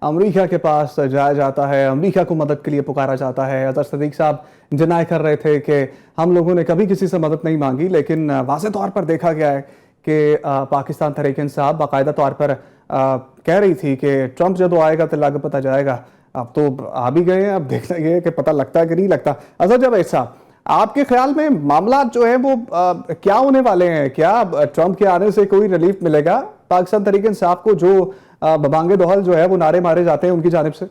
America के पास जाया जाता है, अमेरिका को मदद के लिए पुकारा जाता है। अजहर सिद्दीकी साहब डिनाई कर रहे थे कि हम लोगों ने कभी किसी से मदद नहीं मांगी, लेकिन वाज़े तौर पर देखा गया है कि पाकिस्तान तहरीक-ए-इंसाफ बाकायदा तौर पर कह रही थी कि ट्रंप जब आएगा तो लग पता जाएगा। अब तो आ भी गए हैं, अब देखना ये है कि पता लगता है कि नहीं लगता। अजहर जावेद साहब, आपके ख्याल में मामला जो है वो क्या होने वाले हैं? क्या ट्रंप के आने से कोई रिलीफ मिलेगा पाकिस्तान तहरीक इंसाफ को, जो बबांगे दोहल जो है वो नारे मारे जाते हैं उनकी जानिब से?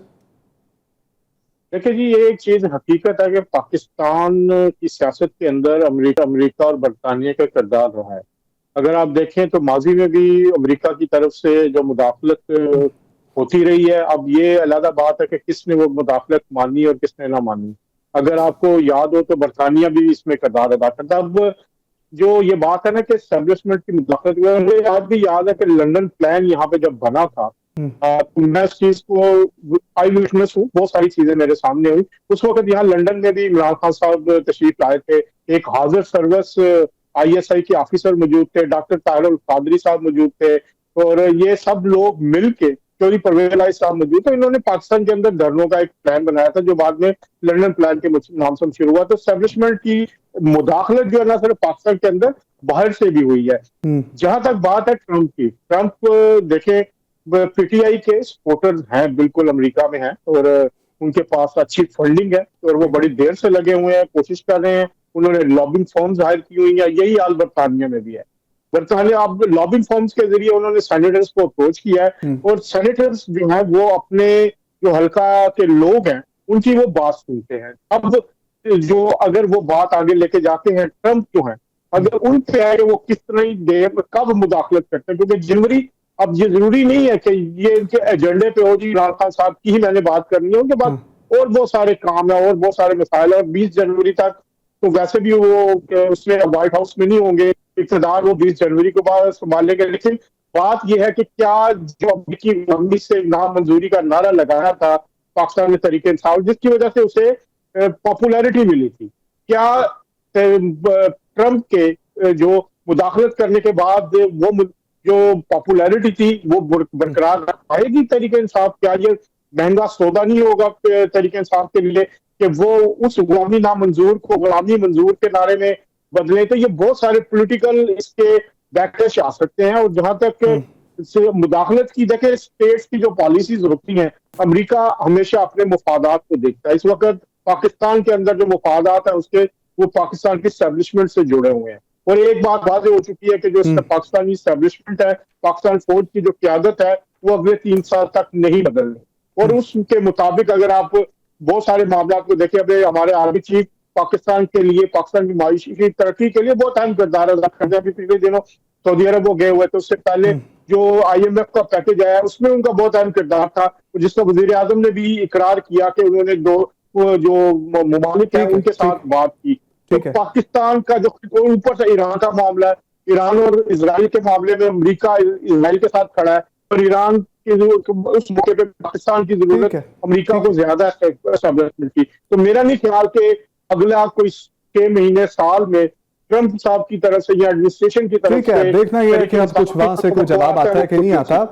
देखिए जी, ये एक चीज हकीकत है कि पाकिस्तान की सियासत के अंदर अमेरिका अमेरिका और बरतानिया का किरदार रहा है। अगर आप देखें तो माजी में भी अमेरिका की तरफ से जो मुदाखलत होती रही है। अब ये अलग बात है कि किसने वो मुदाखलत मानी और किसने ना मानी। अगर आपको याद हो तो बरतानिया भी इसमें किरदार अदा करता। अब जो ये बात है ना कि एस्टेब्लिशमेंट की मुदाखलत, मुझे आज भी याद है कि लंदन प्लान यहाँ पे जब बना था, तो मैं इस चीज को आई विटनेस हूँ, बहुत सारी चीजें मेरे सामने हुई। उस वक्त यहाँ लंदन में भी इमरान खान साहब तशरीफ लाए थे, एक हाजिर सर्विस ISI के ऑफिसर मौजूद थे, डॉक्टर ताहिर अल कादरी साहब मौजूद थे, और ये सब लोग मिलके, चौधरी परवेज इलाही साहब मौजूद थे। इन्होंने पाकिस्तान के अंदर धरनों का एक प्लान बनाया था जो बाद में लंदन प्लान के नाम से शुरू हुआ। तो एस्टेब्लिशमेंट की मुदाखलत जो है ना सिर्फ पाकिस्तान के अंदर, बाहर से भी हुई है। जहां तक बात है ट्रंप की, ट्रंप देखे PTI के सपोर्टर्स हैं, बिल्कुल अमेरिका में हैं, और उनके पास अच्छी फंडिंग है और वो बड़ी देर से लगे हुए हैं, कोशिश कर रहे हैं। उन्होंने लॉबिंग फॉर्म्स हायर की हुई है। यही हाल बरतानिया में भी है। बरतानिया अब लॉबिंग फॉर्म्स के जरिए उन्होंने सेनेटर्स को अप्रोच किया है, और सेनेटर्स जो है वो अपने जो हल्का के लोग हैं उनकी वो बात सुनते हैं। अब जो अगर वो बात आगे लेके जाते हैं, ट्रंप जो है अगर उन पे है कि वो किस तरह देर कब मुदाखलत करते हैं, क्योंकि जनवरी, अब ये जरूरी नहीं है कि ये इनके एजेंडे पे हो जी इमरान खान साहब की ही मैंने बात करनी है, उनके बाद और बहुत सारे काम है और बहुत सारे मसाइल है। 20 जनवरी तक तो वैसे भी वो उसमें व्हाइट हाउस में नहीं होंगे, इक़्तिदार वो 20 जनवरी के बाद संभालेंगे। लेकिन बात यह है कि क्या जो अमेरिकी अमली से नामंजूरी का नारा लगाया था पाकिस्तान में तहरीक इंसाफ, जिसकी वजह से उसे पॉपुलैरिटी मिली थी, क्या ट्रंप के जो मुदाखलत करने के बाद वो जो पॉपुलैरिटी थी वो बरकरार रख पाएगी तहरीक इंसाफ? क्या ये महंगा सौदा नहीं होगा तहरीक इंसाफ के लिए कि वो उस गुलामी नामंजूर को गुलामी मंजूर के नारे में बदले? तो ये बहुत सारे पॉलिटिकल इसके बैकलैश आ सकते हैं। और जहां तक मुदाखलत की, देखे स्टेट्स की जो पॉलिसीज होती हैं, अमेरिका हमेशा अपने मुफादात को देखता है। इस वक्त पाकिस्तान के अंदर जो मुफादात है उसके, वो पाकिस्तान की एस्टेब्लिशमेंट से जुड़े हुए हैं। और एक बात वाज़ेह हो चुकी है कि जो पाकिस्तानी एस्टेब्लिशमेंट है, पाकिस्तान फौज की जो क्यादत है, वो अगले 3 साल तक नहीं बदलनी। और उसके मुताबिक अगर आप बहुत सारे मामला को देखें, अभी हमारे आर्मी चीफ पाकिस्तान के लिए, पाकिस्तान की माशी की तरक्की के लिए बहुत अहम किरदार अदा करते हैं। अभी पिछले दिनों सऊदी अरब वो गए हुए थे, उससे पहले जो IMF का पैकेज आया उसमें उनका बहुत अहम किरदार था, जिसमें वजीर आजम ने भी इकरार किया कि उन्होंने जो ममालिक है उनके साथ बात की। तो पाकिस्तान का जो ऊपर से ईरान का मामला है, ईरान और इजराइल के मामले में अमेरिका इजराइल के साथ खड़ा है, और ईरान की उस मौके पे पाकिस्तान की जरूरत अमेरिका को ज्यादा है एस्टेब्लिशमेंट की। तो मेरा नहीं ख्याल कि अगला कोई 6 महीने साल में ट्रंप साहब की तरफ से या एडमिनिस्ट्रेशन की तरफ से, देखना यह है कि अब कुछ वहां से कोई जवाब आता है कि नहीं आता।